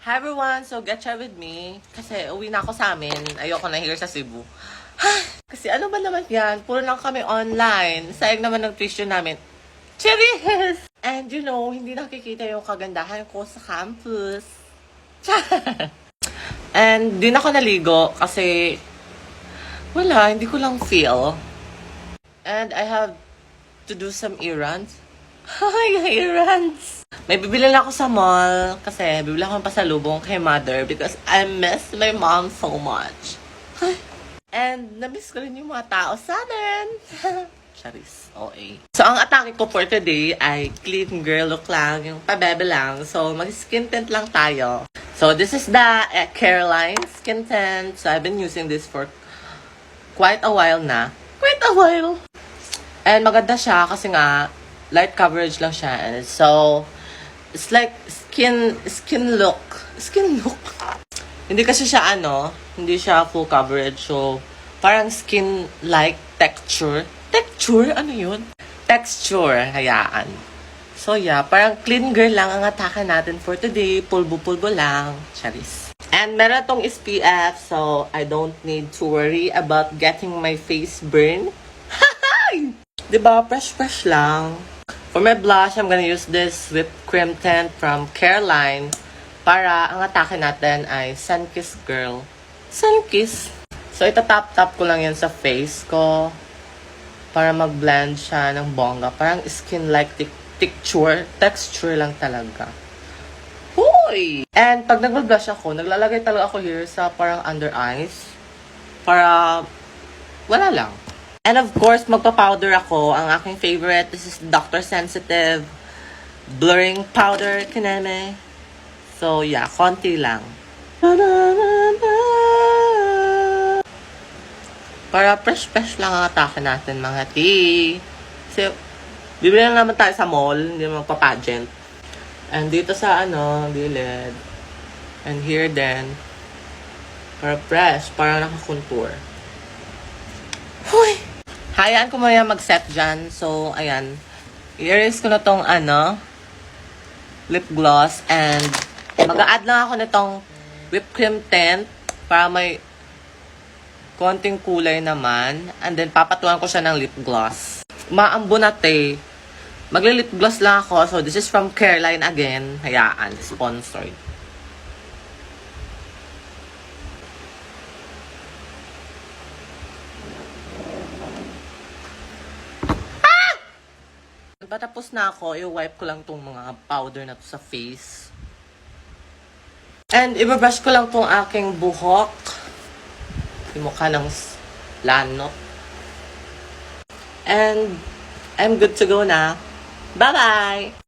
Hi everyone! So, get chat with me. Kasi uwi na ako sa amin. Ayoko na here sa Cebu. Kasi ano ba naman yan? Puro lang kami online. Sayang naman ng tuition namin. Cheers! And you know, hindi nakikita yung kagandahan ko sa campus. And di na ako naligo kasi wala, hindi ko lang feel. And I have to do some errands. Hi, errands! May bibili lang ako sa mall kasi bibili ako ng pasalubong kay mother because I miss my mom so much. And na-miss ko rin yung mga tao sa amin. Charis, OA. So, ang atake ko for today ay clean girl look lang, yung pabebe lang. So, mag-skin tint lang tayo. So, this is the Caroline skin tint. So, I've been using this for quite a while na. Quite a while. And maganda siya kasi nga, light coverage lang siya. And so, it's like skin look. Skin look. Hindi kasi siya hindi siya full coverage. So, parang skin-like texture. Texture? Ano yun? Texture. Hayaan. So, yeah. Parang clean girl lang ang atake natin for today. Pulbo-pulbo lang. Charis. And meron tong SPF. So, I don't need to worry about getting my face burned. Diba? Fresh lang. For my blush, I'm gonna use this whipped cream tint from Caroline. Para ang atake natin ay Sunkiss Girl. Sunkiss. So, itatap-tap ko lang yan sa face ko. Para mag-blend siya ng bongga. Parang skin-like texture lang talaga. Hoy! And pag nag-blush ako, naglalagay talaga ako here sa parang under eyes. Para wala lang. And of course, magpa-powder ako. Ang aking favorite, this is Dr. Sensitive Blurring Powder Kineme. So, yeah, konti lang. Para fresh lang ang atake natin, mga tea. Kasi, bibili lang naman tayo sa mall, hindi naman magpa-pageant. And dito sa, gilid. And here then, para fresh, para nakakontour. Huy! Hayaan ko muna mag-set dyan. So, ayan. I-erase ko na tong, lip gloss. And, mag-a-add lang ako nitong whipped cream tint para may konting kulay naman. And then, papatuan ko siya ng lip gloss. Maambo na te. Magli-lip gloss lang ako. So, this is from Caroline again. Hayaan. Sponsored. Patapos na ako, i-wipe ko lang tong mga powder na to sa face. And ibabrush ko lang tong aking buhok. Yung mukha ng lanot. And I'm good to go na. Bye-bye!